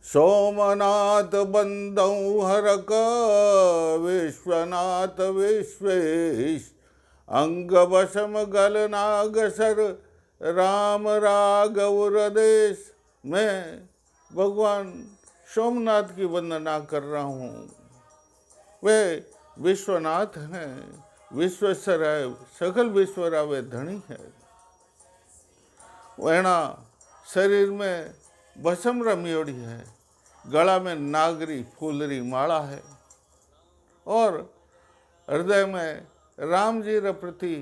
सोमनाथ बंदौ हरक विश्वनाथ विश्वेश अंग वशम गलनाग सर राम राघव देश। मैं भगवान सोमनाथ की वंदना कर रहा हूँ। वे विश्वनाथ हैं, विश्वेश्वर है, सकल विश्वरा वे धनी है। वेणा शरीर में भस्म रमियोड़ी है, गला में नागरी फूलरी माला है और हृदय में राम जी रे प्रति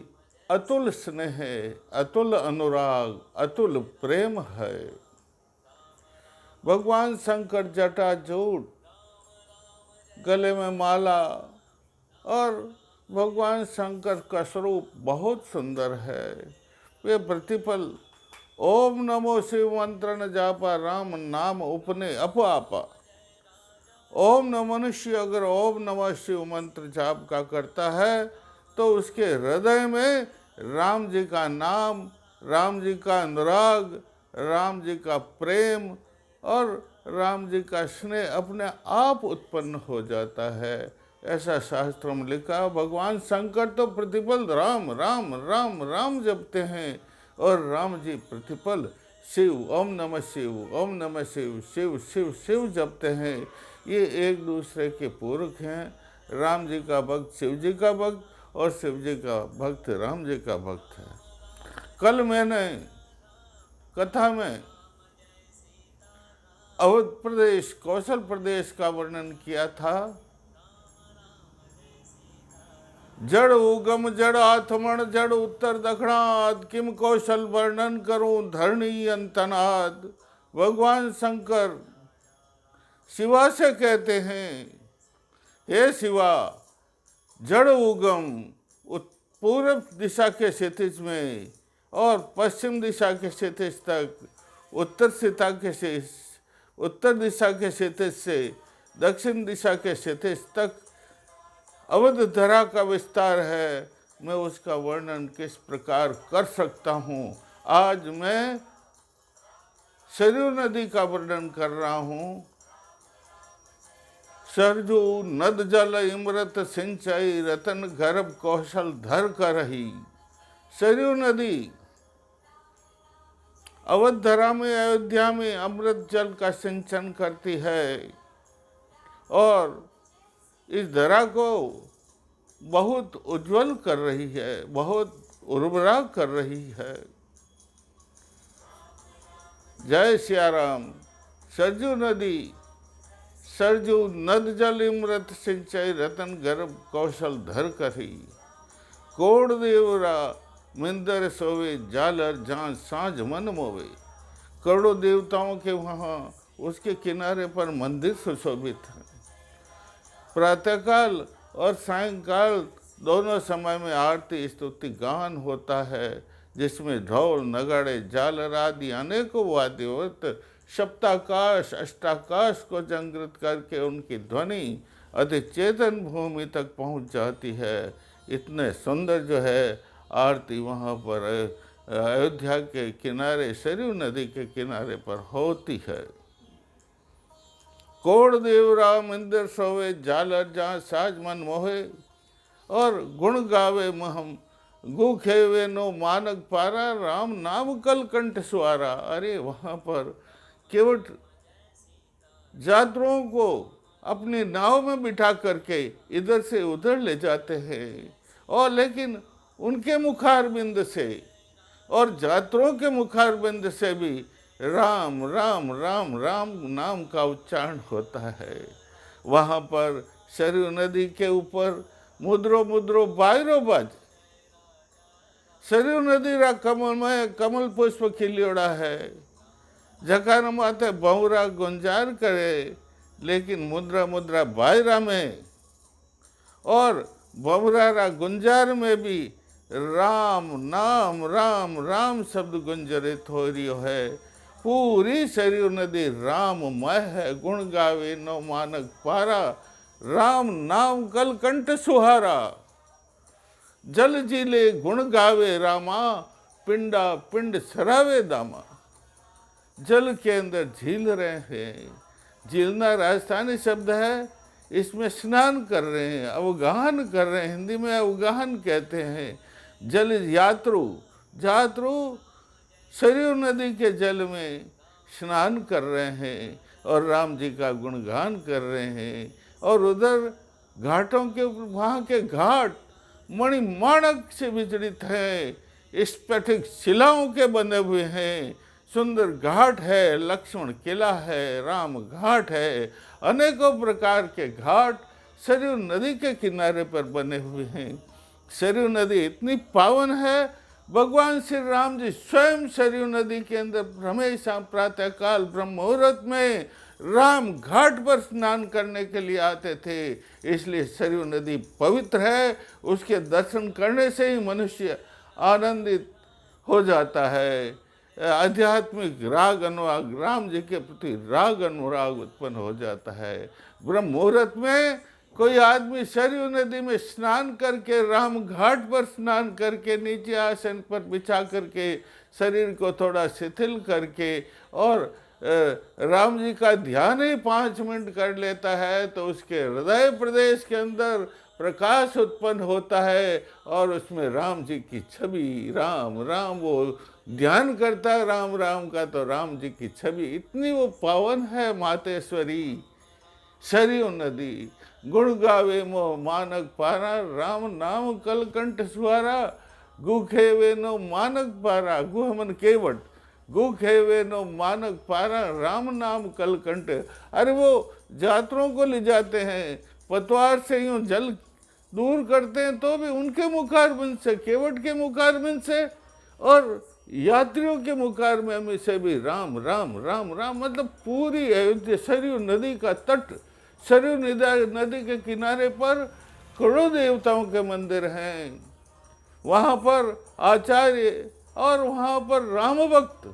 अतुल स्नेह है, अतुल अनुराग, अतुल प्रेम है। भगवान शंकर जटा जूट, गले में माला और भगवान शंकर का स्वरूप बहुत सुंदर है। वे प्रतिपल ओम नमो शिव मंत्र न जापा, राम नाम उपने अपआपा। ओम न मनुष्य अगर ओम नमः शिव मंत्र जाप का करता है तो उसके हृदय में राम जी का नाम, राम जी का अनुराग, राम जी का प्रेम और राम जी का स्नेह अपने आप उत्पन्न हो जाता है। ऐसा शास्त्रों में लिखा। भगवान शंकर तो प्रतिपल राम राम राम राम जपते हैं और राम जी प्रतिपल शिव, ओम नमः शिव, ओम नमः शिव, शिव शिव शिव जपते हैं। ये एक दूसरे के पूरक हैं। राम जी का भक्त शिव जी का भक्त और शिव जी का भक्त राम जी का भक्त है। कल मैंने कथा में अवध प्रदेश, कौशल प्रदेश का वर्णन किया था। जड़ उगम जड़ आथमण जड़ उत्तर दक्षिणाद, किम कौशल वर्णन करूं धरणी अंतनाद। भगवान शंकर शिवा से कहते हैं, हे शिवा, जड़ उगम पूर्व दिशा के क्षितिज में और पश्चिम दिशा के क्षितिज तक, उत्तर दिशा के क्षितिज से दक्षिण दिशा के क्षितिज तक अवध धरा का विस्तार है। मैं उसका वर्णन किस प्रकार कर सकता हूँ। आज मैं सरयू नदी का वर्णन कर रहा हूँ। सरजू नद जल इमरत सिंचाई, रतन गर्भ कौशल धर कर रही। सरयू नदी अवध धरा में, अयोध्या में अमृत जल का सिंचन करती है और इस धरा को बहुत उज्जवल कर रही है, बहुत उर्वरा कर रही है। जय सिया राम। सरजू नदी, सरजू नद जल इमृत सिंचाई, रतन गर्भ कौशल धर करी। कोड देवरा मिंदर सोवे, जालर जहाँ सांझ मन मोवे। करोड़ों देवताओं के वहाँ उसके किनारे पर मंदिर सुशोभित है। प्रातःकाल और सायंकाल दोनों समय में आरती स्तुति गान होता है, जिसमें ढोल नगाड़े झालर आदि अनेकों वाद्यवृत्त सप्ताकाश अष्टाकाश को जागृत करके उनकी ध्वनि अधिचेतन भूमि तक पहुंच जाती है। इतने सुंदर जो है आरती वहाँ पर अयोध्या के किनारे, सरयू नदी के किनारे पर होती है। कोड देवरा मंदिर सोवे, झालर जहाँ साज मन मोहे। और गुण गावे महम गुखेवे नो मानक पारा, राम नाम कल कंठ सुआरा। अरे वहाँ पर केवट यात्रियों को अपनी नाव में बिठा करके इधर से उधर ले जाते हैं और लेकिन उनके मुखारबिंद से और यात्रियों के मुखारबिंद से भी राम राम राम राम नाम का उच्चारण होता है। वहाँ पर सरयू नदी के ऊपर मुद्रो मुद्रो बायरो बाज। सरयू नदी रा कमल में कमल पुष्प खिलियोड़ा है। जकार माथे बहुरा गुंजार करे, लेकिन मुद्रा मुद्रा बायरा में और बहुरा रा गुंजार में भी राम नाम राम राम शब्द गुंजरित हो रही है। पूरी सरयू नदी राममय है। गुण गावे नो मानक पारा, राम नाम कल कंठ सुहारा। जल जीले गुण गावे रामा, पिंडा पिंड सरावे दामा। जल के अंदर झील रहे हैं, जीलना राजस्थानी शब्द है, इसमें स्नान कर रहे हैं, अवगाहन कर रहे हैं, हिंदी में अवगाहन कहते हैं। जल यात्रु, यात्रु सरयू नदी के जल में स्नान कर रहे हैं और राम जी का गुणगान कर रहे हैं। और उधर घाटों के, वहाँ के घाट मणिमाणक से विजड़ित हैं, स्फटिक शिलाओं के बने हुए हैं, सुंदर घाट है, लक्ष्मण किला है, राम घाट है, अनेकों प्रकार के घाट सरयू नदी के किनारे पर बने हुए हैं। सरयू नदी इतनी पावन है, भगवान श्री राम जी स्वयं सरयू नदी के अंदर हमेशा प्रातःकाल ब्रह्म मुहूर्त में राम घाट पर स्नान करने के लिए आते थे। इसलिए सरयू नदी पवित्र है, उसके दर्शन करने से ही मनुष्य आनंदित हो जाता है। आध्यात्मिक राग अनुराग, राम जी के प्रति राग अनुराग उत्पन्न हो जाता है। ब्रह्म मुहूर्त में कोई आदमी सरयू नदी में स्नान करके, राम घाट पर स्नान करके, नीचे आसन पर बिछा करके शरीर को थोड़ा शिथिल करके और राम जी का ध्यान ही 5 मिनट कर लेता है तो उसके हृदय प्रदेश के अंदर प्रकाश उत्पन्न होता है और उसमें राम जी की छवि, राम राम, वो ध्यान करता है राम राम का, तो राम जी की छवि इतनी वो पावन है। मातेश्वरी सरयू नदी, गुण गावे मो मानक पारा, राम नाम कलकंठ सुहारा, गु खेवे नो मानक पारा, गु मन केवट, गु खेवे नो मानक पारा, राम नाम कलकंठ। अरे वो यात्रों को ले जाते हैं, पतवार से यूं जल दूर करते हैं तो भी उनके मुखारबिंद से, केवट के मुखारबिंद से और यात्रियों के मुखारबिंद में से भी राम राम राम राम। मतलब पूरी अयोध्या सरयू नदी का तट, सरयू नदी के किनारे पर करोड़ों देवताओं के मंदिर हैं, वहाँ पर आचार्य और वहाँ पर राम भक्त,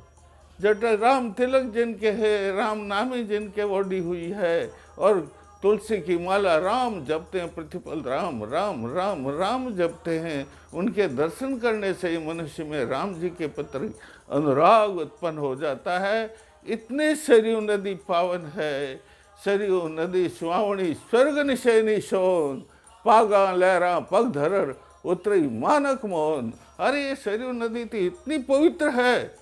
जटा राम तिलक जिनके है, राम नामी जिनके ओढ़ी हुई है और तुलसी की माला राम जपते हैं, प्रतिपल राम राम राम राम जपते हैं, उनके दर्शन करने से ही मनुष्य में राम जी के प्रति अनुराग उत्पन्न हो जाता है। इतनी सरयू नदी पावन है। सरयू नदी सुहावणी स्वर्ग निशैनी शोन, पागा लहरा पग धरर उतरी मानक मोहन। अरे ये सरयू नदी थी इतनी पवित्र है,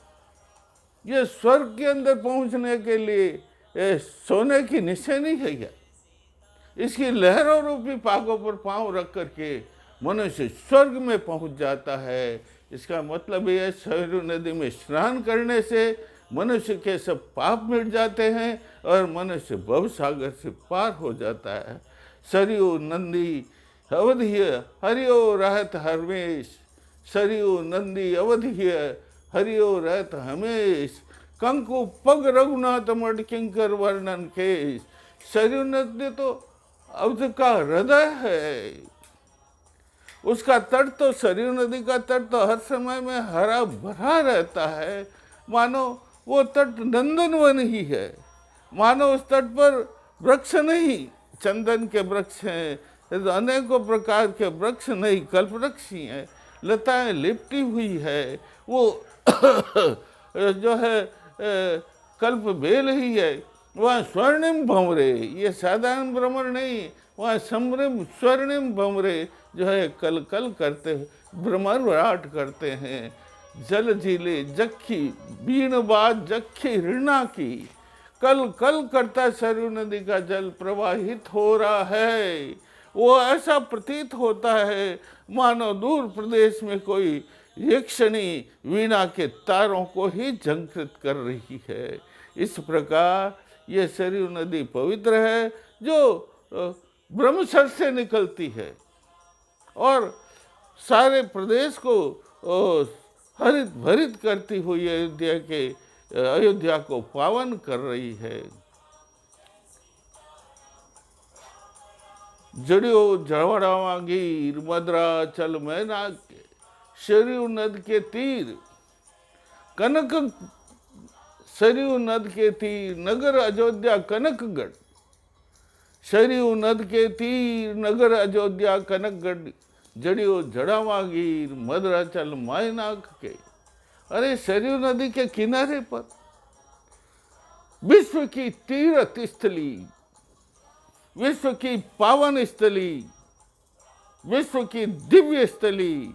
ये स्वर्ग के अंदर पहुंचने के लिए सोने की निशानी है क्या? इसकी लहरों रूपी पागों पर पांव रख करके मनुष्य स्वर्ग में पहुंच जाता है। इसका मतलब ये सरयू नदी में स्नान करने से मनुष्य के सब पाप मिट जाते हैं और मनुष्य भव सागर से पार हो जाता है। सरयू नंदी अवधिय हरियो रहत हरमेश, सरयू नंदी अवधिय हरियो रहत हमेश, कंकु पग रघुनाथ मठ किंकर वर्णन केश। सरयू नदी तो अवध का हृदय है, उसका तट तो, सरयू नदी का तट तो हर समय में हरा भरा रहता है, मानो वो तट नंदनवन ही है, मानो उस तट पर वृक्ष नहीं, चंदन के वृक्ष हैं, अनेकों प्रकार के वृक्ष नहीं, कल्प वृक्ष ही हैं, लताएं लिपटी हुई है, वो जो है कल्प बेल ही है। वहाँ स्वर्णिम भंवरे, ये साधारण भ्रमर नहीं, वहाँ समृम स्वर्णिम भंवरे जो है कल कल करते भ्रमर विराट करते हैं। जल झीले जखी बीण बाज जखी ऋणा की, कल कल करता सरयू नदी का जल प्रवाहित हो रहा है। वो ऐसा प्रतीत होता है मानो दूर प्रदेश में कोई यक्षिणी वीणा के तारों को ही झंकृत कर रही है। इस प्रकार ये सरयू नदी पवित्र है जो ब्रह्मसर से निकलती है और सारे प्रदेश को हरित भरित करती हुई अयोध्या को पावन कर रही है। जड़ियो जड़वड़ावा गीर मदरा चल मैना के, सरयू नद के तीर कनक, सरयू नद के तीर नगर अयोध्या कनकगढ़, सरयू नद के तीर नगर अयोध्या कनकगढ़, जड़ियो जड़ावा गीर मदरा चल मायनाक के। अरे सरयू नदी के किनारे पर विश्व की तीर्थ स्थली, विश्व की पावन स्थली, विश्व की दिव्य स्थली,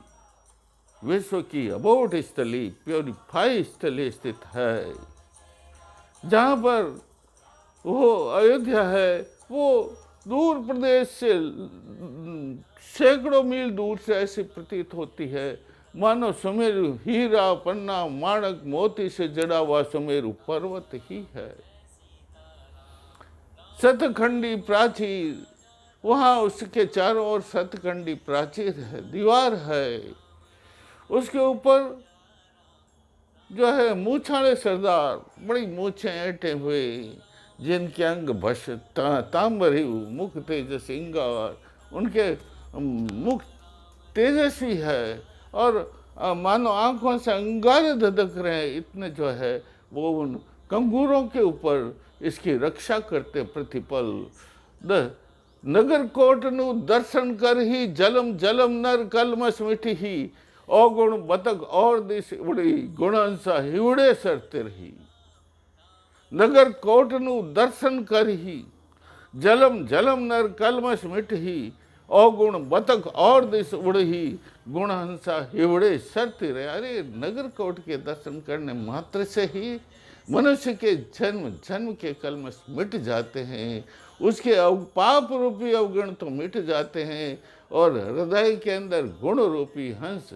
विश्व की अबोध स्थली, प्योरीफाई स्थली स्थित है। जहाँ पर वो अयोध्या है, वो दूर प्रदेश से सैकड़ों मील दूर से ऐसी प्रतीत होती है मानो सुमेरु हीरा पन्ना माणक मोती से जड़ा हुआ सुमेरु पर्वत ही है। सतखंडी प्राचीर, वहाँ उसके चारों ओर सतखंडी प्राचीर है, दीवार है, उसके ऊपर जो है मूछाड़े सरदार, बड़ी मूछें ऐंठे हुए, जिनके अंग भस तांबरी, मुख तेजस इंगार, उनके मुख तेजस्वी है और मानो आंखों से अंगारे धधक रहे हैं, इतने जो है वो उन कंगूरों के ऊपर इसकी रक्षा करते प्रतिपल। नगर कोट नु दर्शन कर ही जलम जलम नर कलमस मिठी ही, अवगुण बतक और दिश उड़ी गुणंसा हिवड़े सरते रही। नगर कोट नु दर्शन कर ही जलम जलम नर कलमस मिट ही, अवगुण बतक और दिश उड़ही गुणहंसा हिवड़े सरते रहे। अरे नगर कोट के दर्शन करने मात्र से ही मनुष्य के जन्म जन्म के कलमश मिट जाते हैं, उसके पाप रूपी अवगुण तो मिट जाते हैं और हृदय के अंदर गुण रूपी हंस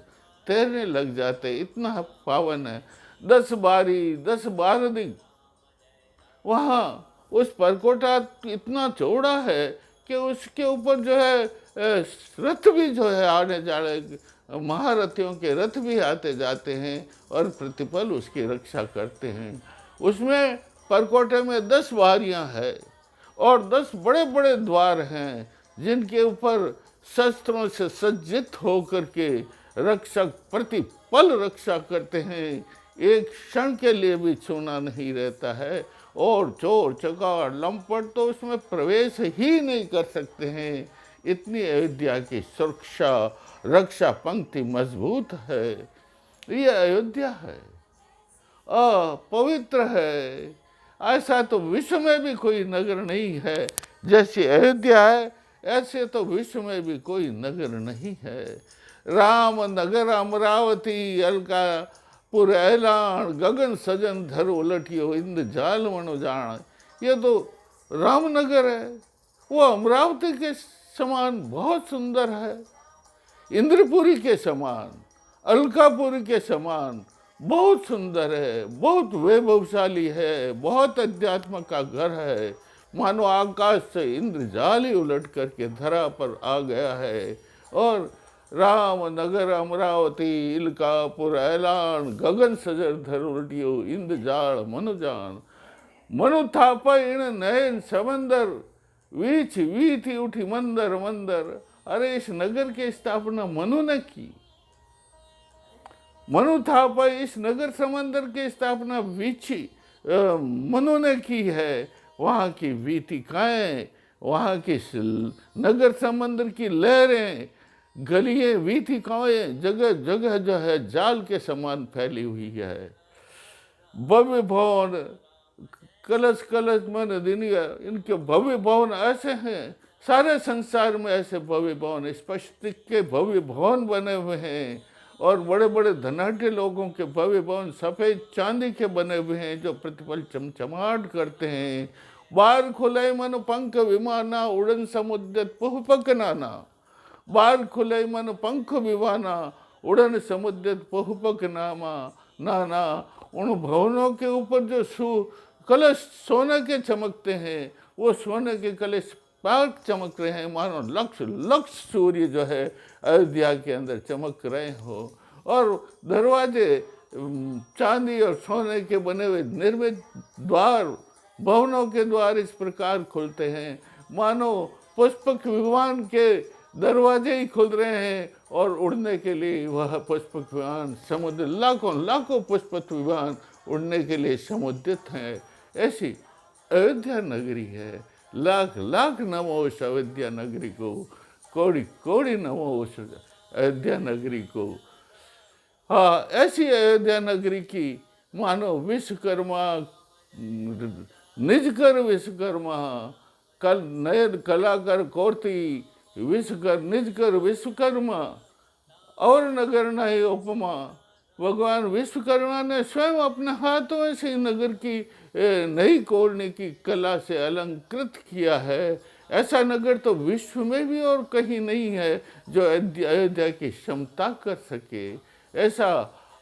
तैरने लग जाते। इतना पावन है। 10 बारी 10 बारदी, वहाँ उस परकोटा इतना चौड़ा है कि उसके ऊपर जो है रथ भी जो है आने जाने, महारथियों के रथ भी आते जाते हैं और प्रतिपल उसकी रक्षा करते हैं। उसमें परकोटे में 10 बारियां हैं और 10 बड़े बड़े द्वार हैं, जिनके ऊपर शस्त्रों से सज्जित होकर के रक्षक प्रतिपल रक्षा करते हैं। एक क्षण के लिए भी छूना नहीं रहता है और चोर चकार लंपट तो उसमें प्रवेश ही नहीं कर सकते हैं। इतनी अयोध्या की सुरक्षा रक्षा पंक्ति मजबूत है। ये अयोध्या है, पवित्र है। ऐसा तो विश्व में भी कोई नगर नहीं है। जैसे अयोध्या है ऐसे तो विश्व में भी कोई नगर नहीं है। राम नगर अमरावती अलकापुर ऐलान, गगन सजन धर उलटियो इंद जाल मनो जान। ये तो रामनगर है, वो अमरावती के समान बहुत सुंदर है, इंद्रपुरी के समान, अलकापुरी के समान बहुत सुंदर है, बहुत वैभवशाली है, बहुत अध्यात्म का घर है। मानो आकाश से इंद्रजाल ही उलट करके धरा पर आ गया है। और राम नगर अमरावती इलकापुर ऐलान, गगन सजर धर उलटियो इंद्रजाल मनुजान। मनु थाप इन नयन समंदर, वीच वीथी उठी मंदर मंदर। अरे इस नगर की स्थापना मनु ने की। मनु थाप इस नगर समंदर की स्थापना वीची मनु ने की है। वहाँ की वीथिकाएँ, वहाँ की नगर समंदर की लहरें, गलियाँ, वीथिकाएँ जगह जगह जो है जाल के समान फैली हुई है। भव्य भवन कलश कलश मन दुनिया, इनके भव्य भवन ऐसे हैं, सारे संसार में ऐसे भव्य भवन, स्पष्ट के भव्य भवन बने हुए हैं। और बड़े बड़े धनाढ़ लोगों के भव्य भवन सफ़ेद चांदी के बने हुए हैं, जो प्रतिपल चमचमाट करते हैं। बार खुले मन पंख विमाना, उड़न समुद्र पुष्पक नाना। बार खुले मन पंख विमाना, उड़न समुद्र पुष्पक नामा नाना। उन भवनों के ऊपर जो कलश सोने के चमकते हैं, वो सोने के कलश पाक चमक रहे हैं, मानो लक्ष लक्ष सूर्य जो है अयोध्या के अंदर चमक रहे हो। और दरवाजे चांदी और सोने के बने हुए निर्मित द्वार, भवनों के द्वार इस प्रकार खुलते हैं मानो पुष्पक विमान के दरवाजे ही खुल रहे हैं। और उड़ने के लिए वह पुष्पक विमान समुद्र, लाखों लाखों पुष्पक विमान उड़ने के लिए समुद्रित हैं। ऐसी अयोध्या नगरी है। लाख लाख नमो उस अयोध्या नगरी को, कोड़ी कोड़ी नमो उस अयोध्या नगरी को। हाँ, ऐसी अयोध्या नगरी की मानो विश्वकर्मा निज कर विश्वकर्मा, कल नयन कला कर कोर्ती, विश्वकर निज कर विश्वकर्मा, और नगर नहीं उपमा। भगवान विश्वकर्मा ने स्वयं अपने हाथों से नगर की नई कोरने की कला से अलंकृत किया है। ऐसा नगर तो विश्व में भी और कहीं नहीं है जो अयोध्या की क्षमता कर सके। ऐसा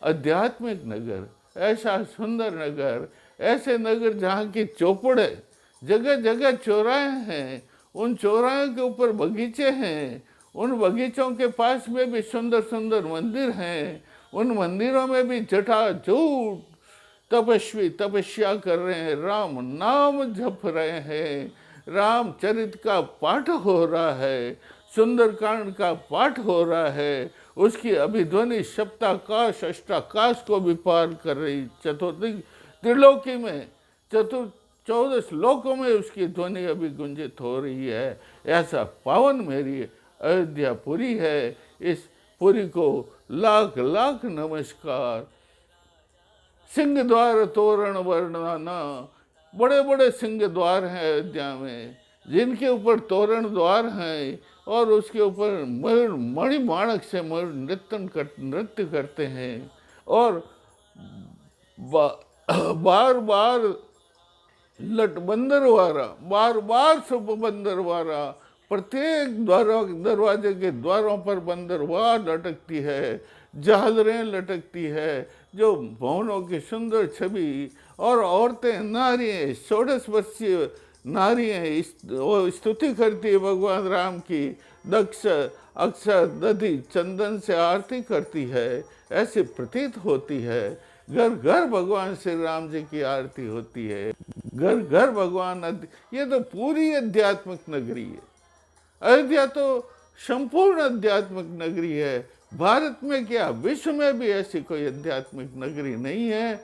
आध्यात्मिक नगर, ऐसा सुंदर नगर, ऐसे नगर जहाँ की चौपड़ है, जगह जगह चौराहे हैं, उन चौराहे के ऊपर बगीचे हैं, उन बगीचों के पास में भी सुंदर सुंदर मंदिर हैं, उन मंदिरों में भी जटाजूट तपस्वी तपस्या कर रहे हैं, राम नाम जप रहे हैं, रामचरित का पाठ हो रहा है, सुंदरकांड का पाठ हो रहा है, उसकी अभिध्वनि सप्ताकाश अष्टाकाश को भी पार कर रही, चतुर्दिक त्रिलोकी में चतुर 14 श्लोकों में उसकी ध्वनि अभी गुंजित हो रही है। ऐसा पावन मेरी अयोध्या पुरी है। इस पुरी को लाख लाख नमस्कार। सिंह द्वार तोरण वर्णना, बड़े बड़े सिंह द्वार हैं अयोध्या में, जिनके ऊपर तोरण द्वार हैं और उसके ऊपर मयूर मणिमाणक से मयूर नृत्य करते हैं और बार बार लट बंदरवारा, बार बार सब बंदरवारा, प्रत्येक दरवाजे के द्वारों पर बंदरवार लटकती है, झालरें लटकती है, जो भवनों की सुंदर छवि, और औरतें नारियाँ 16 वर्षीय नारियाँ स्तुति करती है भगवान राम की, दक्ष अक्षर दधि चंदन से आरती करती है, ऐसी प्रतीत होती है। घर घर भगवान श्री राम जी की आरती होती है, घर घर भगवान। ये तो पूरी आध्यात्मिक नगरी है। अयोध्या तो संपूर्ण आध्यात्मिक नगरी है। भारत में क्या, विश्व में भी ऐसी कोई आध्यात्मिक नगरी नहीं है